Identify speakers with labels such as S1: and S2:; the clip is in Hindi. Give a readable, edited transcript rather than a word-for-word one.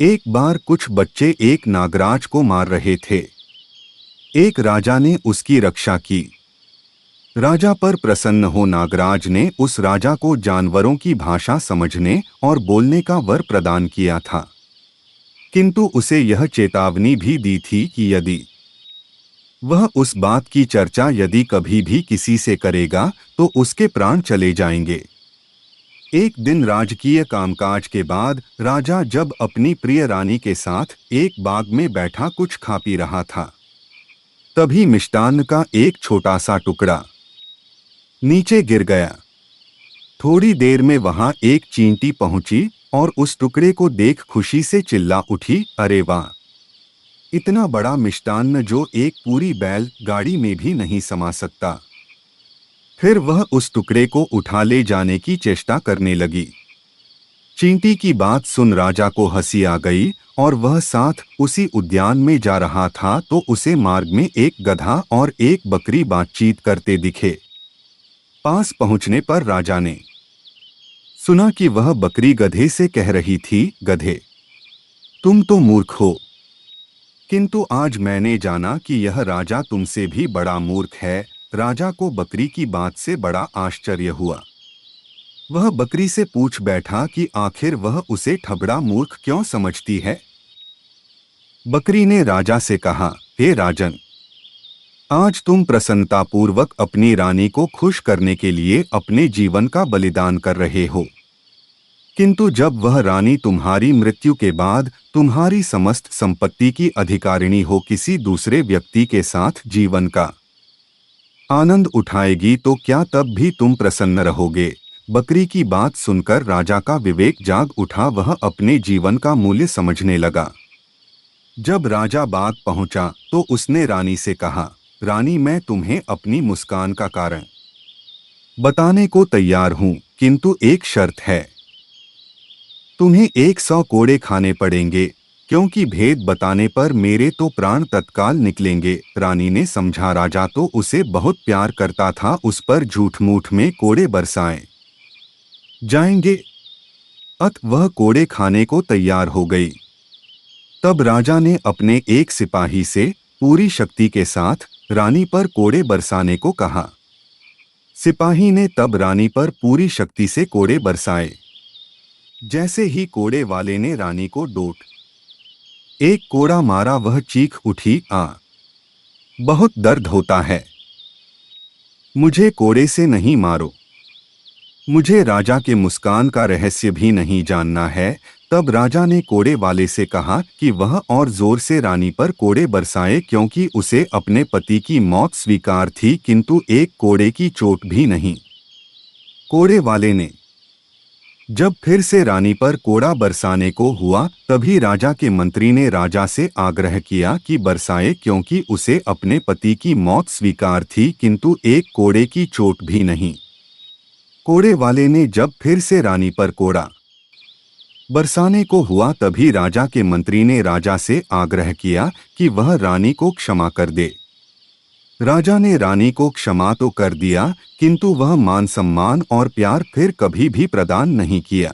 S1: एक बार कुछ बच्चे एक नागराज को मार रहे थे। एक राजा ने उसकी रक्षा की। राजा पर प्रसन्न हो नागराज ने उस राजा को जानवरों की भाषा समझने और बोलने का वर प्रदान किया था, किंतु उसे यह चेतावनी भी दी थी कि यदि वह उस बात की चर्चा यदि कभी भी किसी से करेगा तो उसके प्राण चले जाएंगे। एक दिन राजकीय कामकाज के बाद राजा जब अपनी प्रिय रानी के साथ एक बाग में बैठा कुछ खा पी रहा था, तभी मिष्टान्न का एक छोटा सा टुकड़ा नीचे गिर गया। थोड़ी देर में वहां एक चींटी पहुंची और उस टुकड़े को देख खुशी से चिल्ला उठी, अरे वाह! इतना बड़ा मिष्टान्न जो एक पूरी बैल गाड़ी में भी नहीं समा सकता। फिर वह उस टुकड़े को उठा ले जाने की चेष्टा करने लगी। चींटी की बात सुन राजा को हंसी आ गई और वह साथ उसी उद्यान में जा रहा था तो उसे मार्ग में एक गधा और एक बकरी बातचीत करते दिखे। पास पहुंचने पर राजा ने सुना कि वह बकरी गधे से कह रही थी, गधे, तुम तो मूर्ख हो, किंतु आज मैंने जाना कि यह राजा तुमसे भी बड़ा मूर्ख है। राजा को बकरी की बात से बड़ा आश्चर्य हुआ। वह बकरी से पूछ बैठा कि आखिर वह उसे ठबड़ा मूर्ख क्यों समझती है। बकरी ने राजा से कहा, हे राजन, आज तुम प्रसन्नतापूर्वक अपनी रानी को खुश करने के लिए अपने जीवन का बलिदान कर रहे हो, किंतु जब वह रानी तुम्हारी मृत्यु के बाद तुम्हारी समस्त संपत्ति की अधिकारिणी हो किसी दूसरे व्यक्ति के साथ जीवन का आनंद उठाएगी तो क्या तब भी तुम प्रसन्न रहोगे। बकरी की बात सुनकर राजा का विवेक जाग उठा। वह अपने जीवन का मूल्य समझने लगा। जब राजा बाग पहुंचा तो उसने रानी से कहा, रानी, मैं तुम्हें अपनी मुस्कान का कारण बताने को तैयार हूं, किंतु एक शर्त है। तुम्हें 100 कोड़े खाने पड़ेंगे, क्योंकि भेद बताने पर मेरे तो प्राण तत्काल निकलेंगे। रानी ने समझा राजा तो उसे बहुत प्यार करता था, उस पर झूठ मूठ में कोड़े बरसाए जाएंगे। अत वह कोड़े खाने को तैयार हो गई। तब राजा ने अपने एक सिपाही से पूरी शक्ति के साथ रानी पर कोड़े बरसाने को कहा। सिपाही ने तब रानी पर पूरी शक्ति से कोड़े बरसाए। जैसे ही कोड़े वाले ने रानी को डोट एक कोड़ा मारा, वह चीख उठी, बहुत दर्द होता है, मुझे कोड़े से नहीं मारो, मुझे राजा के मुस्कान का रहस्य भी नहीं जानना है। तब राजा ने कोड़े वाले से कहा कि वह और जोर से रानी पर कोड़े बरसाए, क्योंकि उसे अपने पति की मौत स्वीकार थी, किंतु एक कोड़े की चोट भी नहीं। कोड़े वाले ने जब फिर से रानी पर कोड़ा बरसाने को हुआ, तभी राजा के मंत्री ने राजा से आग्रह किया कि बरसाए, क्योंकि उसे अपने पति की मौत स्वीकार थी, किंतु एक कोड़े की चोट भी नहीं। कोड़े वाले ने जब फिर से रानी पर कोड़ा बरसाने को हुआ, तभी राजा के मंत्री ने राजा से आग्रह किया कि वह रानी को क्षमा कर दे। राजा ने रानी को क्षमा तो कर दिया, किंतु वह मान सम्मान और प्यार फिर कभी भी प्रदान नहीं किया।